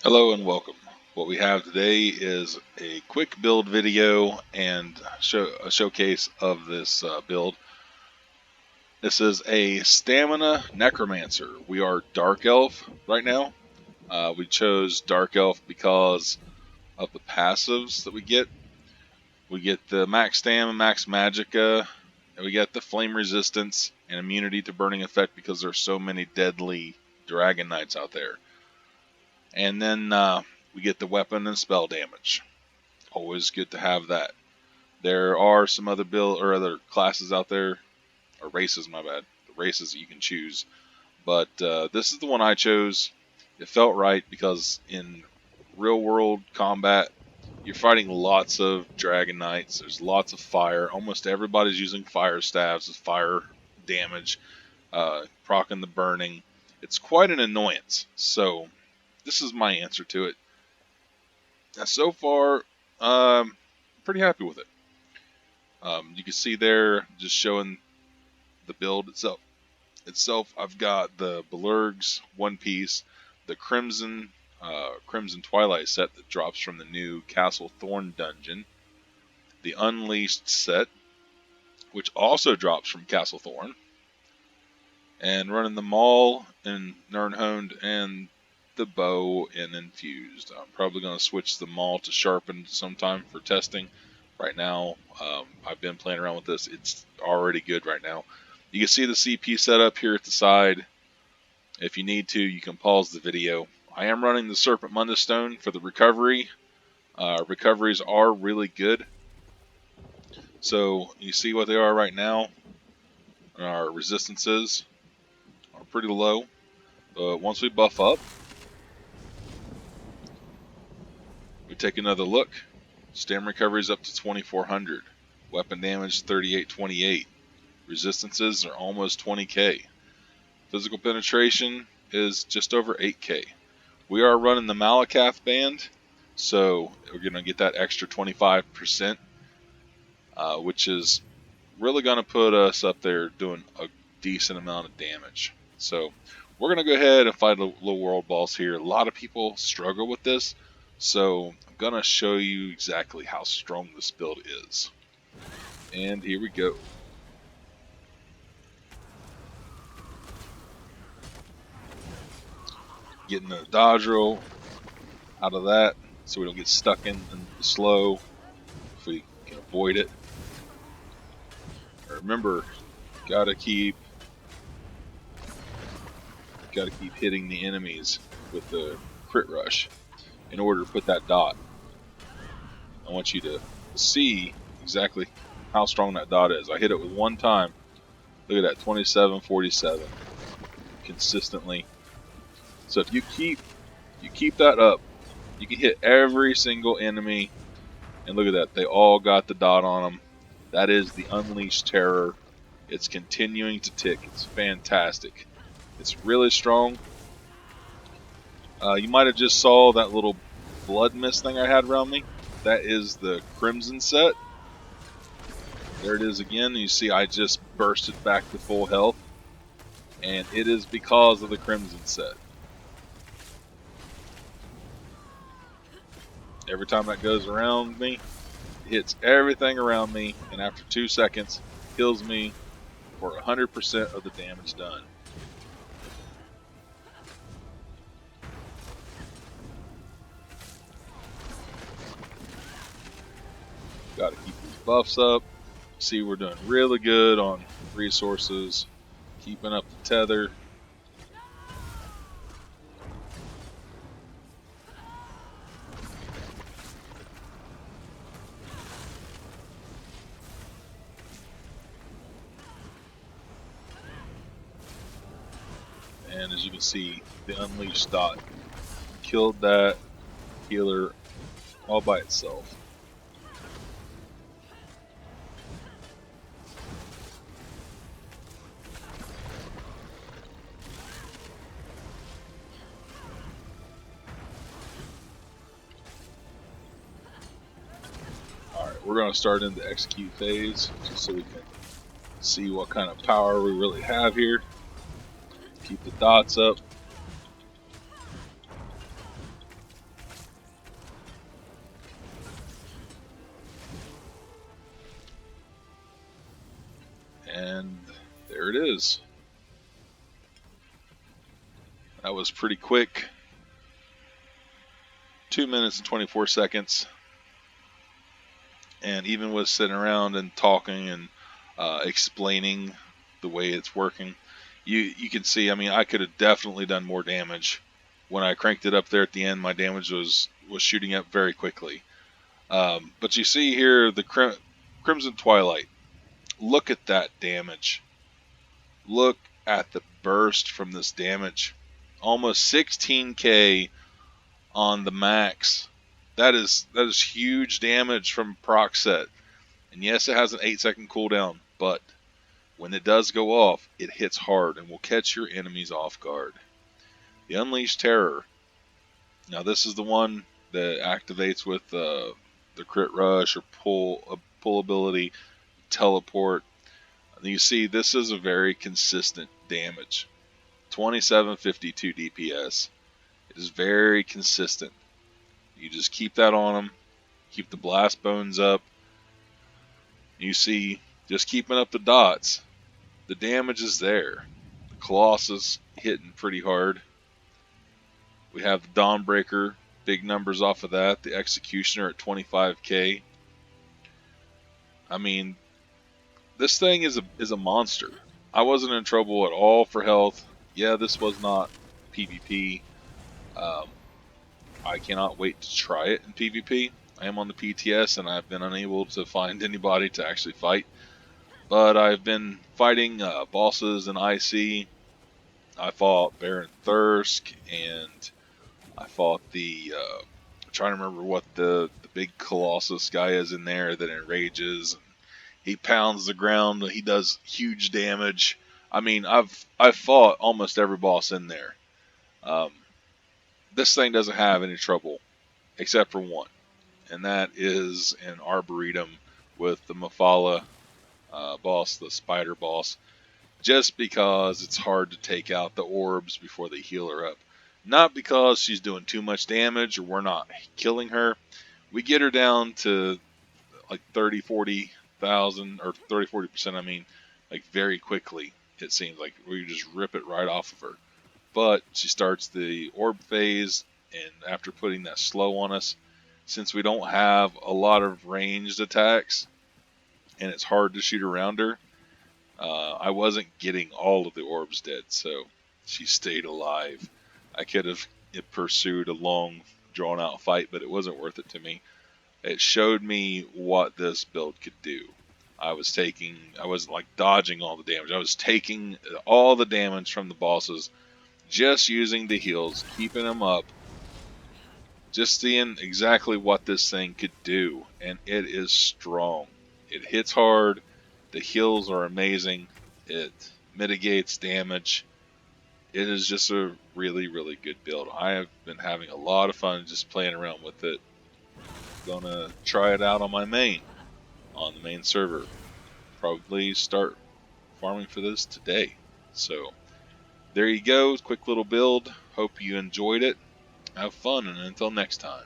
Hello and welcome. What we have today is a quick build video and a showcase of this build. This is a stamina necromancer. We are dark elf right now. We chose dark elf because of the passives that we get. We get the max stam and max magicka, and we get the flame resistance and immunity to burning effect because there's so many deadly dragon knights out there. And then we get the weapon and spell damage. Always good to have that. There are some other other classes out there, or races, my bad. The races that you can choose, but this is the one I chose. It felt right because in real world combat, you're fighting lots of dragon knights. There's lots of fire. Almost everybody's using fire staves as fire damage, proccing the burning. It's quite an annoyance. So this is my answer to it. Now, so far, pretty happy with it. You can see there, just showing the build itself. I've got the Belurg's one piece, the Crimson Twilight set that drops from the new Castle Thorn dungeon, the Unleashed set, which also drops from Castle Thorn, and running the Maul and Nirnhoned and the bow and infused. I'm probably going to switch the Maul to sharpened sometime for testing. Right now, I've been playing around with this. It's already good right now. You can see the CP setup here at the side. If you need to, you can pause the video. I am running the Serpent Mundus Stone for the recovery. Recoveries are really good. So you see what they are right now. Our resistances are pretty low. But once we buff up, we take another look. Stam recovery is up to 2400. Weapon damage 3828. Resistances are almost 20k. Physical penetration is just over 8k. We are running the Malakath band, so we're going to get that extra 25%, which is really going to put us up there doing a decent amount of damage. So we're going to go ahead and fight a little world boss here. A lot of people struggle with this, so I'm going to show you exactly how strong this build is. And here we go. Getting the dodge roll out of that so we don't get stuck in the slow if we can avoid it. Remember, gotta keep hitting the enemies with the crit rush in order to put that dot. I want you to see exactly how strong that dot is. I hit it with one time. Look at that, 2747 consistently. So if you keep that up, you can hit every single enemy, and look at that, they all got the dot on them. That is the Unleashed Terror. It's continuing to tick. It's fantastic. It's really strong. You might have just saw that little blood mist thing I had around me. That is the Crimson set. There it is again. You see I just bursted back to full health. And it is because of the Crimson set. Every time that goes around me, it hits everything around me, and after 2 seconds, heals me for 100% of the damage done. Got to keep these buffs up. See, we're doing really good on resources, keeping up the tether. And as you can see, the Unleashed dot killed that healer all by itself. Alright, we're going to start in the execute phase, just so we can see what kind of power we really have here. Keep the dots up. And there it is. That was pretty quick. 2 minutes and 24 seconds. And even with sitting around and talking and explaining the way it's working, you can see, I mean, I could have definitely done more damage. When I cranked it up there at the end, my damage was shooting up very quickly. But you see here the Crimson Twilight. Look at that damage. Look at the burst from this damage. Almost 16k on the max. That is huge damage from proc set. And yes, it has an 8-second cooldown, but when it does go off, it hits hard and will catch your enemies off guard. The Unleashed Terror. Now this is the one that activates with the crit rush or pull ability, teleport. And you see, this is a very consistent damage. 2752 DPS. It is very consistent. You just keep that on them, keep the blast bones up. You see, just keeping up the dots, the damage is there. The Colossus hitting pretty hard. We have the Dawnbreaker, big numbers off of that. The Executioner at 25k. I mean, this thing is a monster. I wasn't in trouble at all for health. Yeah, this was not PvP. I cannot wait to try it in PvP. I am on the PTS and I've been unable to find anybody to actually fight. But I've been fighting bosses in IC. I fought Baron Thirsk, and I fought I'm trying to remember what the big Colossus guy is in there that enrages. He pounds the ground. He does huge damage. I mean, I've fought almost every boss in there. This thing doesn't have any trouble except for one, and that is an Arboretum with the Mephala boss, the spider boss, just because it's hard to take out the orbs before they heal her up. Not because she's doing too much damage or we're not killing her. We get her down to like 40,000 or 40%, I mean, like very quickly. It seems like we just rip it right off of her. But she starts the orb phase, and after putting that slow on us, since we don't have a lot of ranged attacks, and it's hard to shoot around her, I wasn't getting all of the orbs dead, so she stayed alive. I could have pursued a long, drawn-out fight, but it wasn't worth it to me. It showed me what this build could do. I wasn't like dodging all the damage. I was taking all the damage from the bosses, just using the heals, keeping them up, just seeing exactly what this thing could do, and it is strong. It hits hard. The heals are amazing. It mitigates damage. It is just a really, really good build. I have been having a lot of fun just playing around with it. Gonna try it out on my main, on the main server. Probably start farming for this today. So there you go, quick little build. Hope you enjoyed it. Have fun, and until next time.